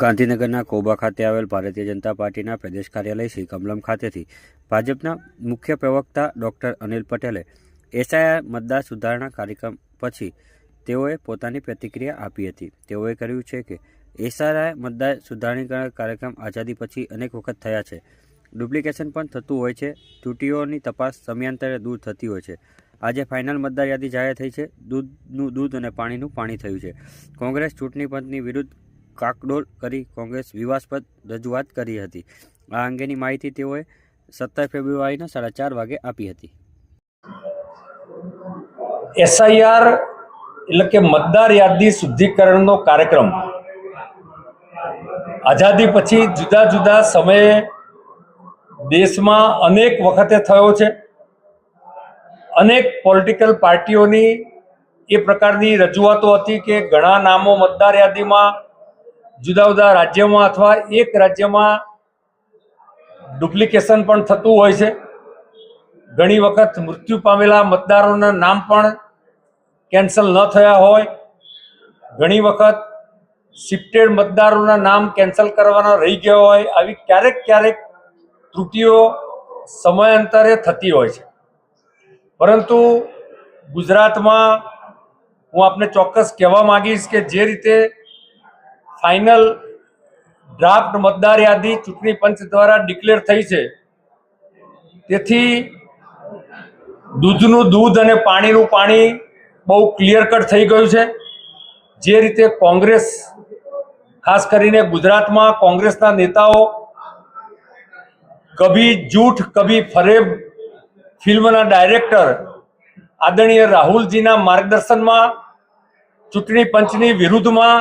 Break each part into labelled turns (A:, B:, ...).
A: ગાંધીનગરના કોબા ખાતે આવેલ ભારતીય જનતા પાર્ટીના પ્રદેશ કાર્યાલય શ્રી કમલમ ખાતેથી ભાજપના મુખ્ય પ્રવક્તા ડૉક્ટર અનિલ પટેલે એસઆઈઆર મતદાર સુધારણા કાર્યક્રમ પછી તેઓએ પોતાની પ્રતિક્રિયા આપી હતી। તેઓએ કહ્યું છે કે એસઆઈઆર મતદાર સુધારણા કાર્યક્રમ આઝાદી પછી અનેક વખત થયા છે। ડુપ્લિકેશન પણ થતું હોય છે। ત્રુટીઓની તપાસ સમયાંતરે દૂર થતી હોય છે। આજે ફાઇનલ મતદાર યાદી જાહેર થઈ છે। દૂધનું દૂધ અને પાણીનું પાણી થયું છે। કોંગ્રેસ ચૂંટણી પંચની વિરુદ્ધ કાકડોળ કરી કોંગ્રેસ વિવાદાસ્પદ રજૂઆત કરી હતી। આ અંગેની માહિતી તેઓએ 17 ફેબ્રુઆરીના 4:30 વાગે આપી હતી।
B: એસઆઈઆર એટલે કે મતદાર યાદી શુદ્ધિકરણનો કાર્યક્રમ આઝાદી પછી જુદા જુદા સમયે દેશમાં અનેક વખતે થયો છે। અનેક પોલિટિકલ પાર્ટીઓની એ પ્રકારની રજૂઆતો હતી કે ઘણા નામો મતદાર યાદીમાં જુદા જુદા રાજ્યમાં અથવા એક રાજ્યમાં ડુપ્લિકેશન પણ થતું હોય છે। ઘણી વખત મૃત્યુ પામેલા મતદારોના નામ પણ કેન્સલ ન થયા હોય। ઘણી વખત શિફ્ટેડ મતદારોના નામ કેન્સલ કરવાના રહી ગયા હોય। આવી ક્યારેક ક્યારેક ત્રુટીઓ સમયાંતરે થતી હોય છે। પરંતુ ગુજરાતમાં હું આપને ચોક્કસ કહેવા માંગીશ કે જે રીતે ફાઇનલ ડ્રાફ્ટ મતદાર યાદી ચૂંટણી પંચ દ્વારા ડિક્લેર થઈ છે, તેથી દૂધનું દૂધ અને પાણીનું પાણી બહુ ક્લિયર કટ થઈ ગયું છે। જે રીતે કોંગ્રેસ, ખાસ કરીને ગુજરાતમાં કોંગ્રેસના નેતાઓ કભી જૂઠ કભી ફરેબ ફિલ્મના ડાયરેક્ટર આદરણીય રાહુલજીના માર્ગદર્શનમાં ચૂંટણી પંચની વિરુદ્ધમાં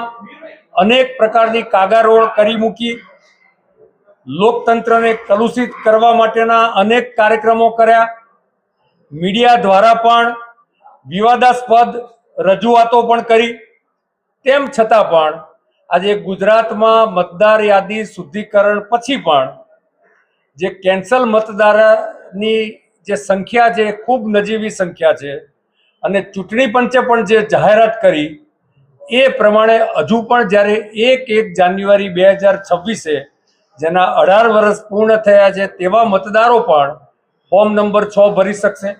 B: અનેક પ્રકારની કાગારોળ કરી મૂકી, લોકતંત્રને કલુષિત કરવા માટેના અનેક કાર્યક્રમો કર્યા। મીડિયા દ્વારા પણ વિવાદાસ્પદ રજૂઆતો પણ કરી। તેમ છતાં પણ આજે ગુજરાતમાં મતદાર યાદી શુદ્ધિકરણ પછી પણ જે કેન્સલ મતદારની જે સંખ્યા છે ખૂબ નજીવી સંખ્યા છે અને ચૂંટણી પંચે પણ જે જાહેરાત કરી એ પ્રમાણે હજુ પણ જ્યારે 1 જાન્યુઆરી 2026 જેના 18 વર્ષ પૂર્ણ થયા છે તેવા મતદારો પણ ફોર્મ નંબર 6 ભરી શકશે।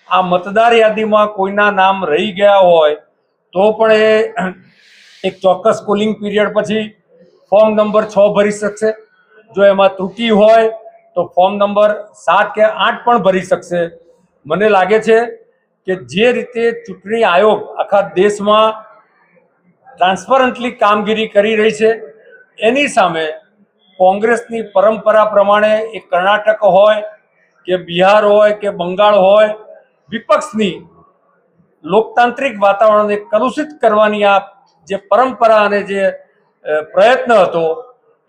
B: આ મતદાર યાદીમાં કોઈના નામ રહી ગયા હોય તો પણ એ એક ચોક્કસ કુલિંગ પીરિયડ પછી ફોર્મ નંબર 6 ભરી શકશે। જો એમાં ત્રુટી હોય તો ફોર્મ નંબર 7 કે 8 પણ ભરી શકશે। મને લાગે છે કે જે રીતે ચૂંટણી આયોગ આખા દેશમાં ટ્રાન્સપરન્ટલી કામગીરી કરી રહી છે, એની સામે કોંગ્રેસની પરંપરા પ્રમાણે એ કર્ણાટક હોય કે બિહાર હોય કે બંગાળ હોય, વિપક્ષની લોકતાંત્રિક વાતાવરણને કલુષિત કરવાની આ જે પરંપરા અને જે પ્રયત્ન હતો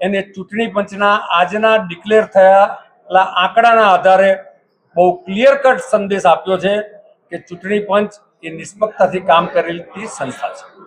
B: એને ચૂંટણી પંચના આજના ડિક્લેર થયેલા આંકડાના આધારે બહુ ક્લિયર કટ સંદેશ આપ્યો છે કે ચૂંટણી પંચ એ નિષ્પક્ષતાથી કામ કરેલી સંસ્થા છે।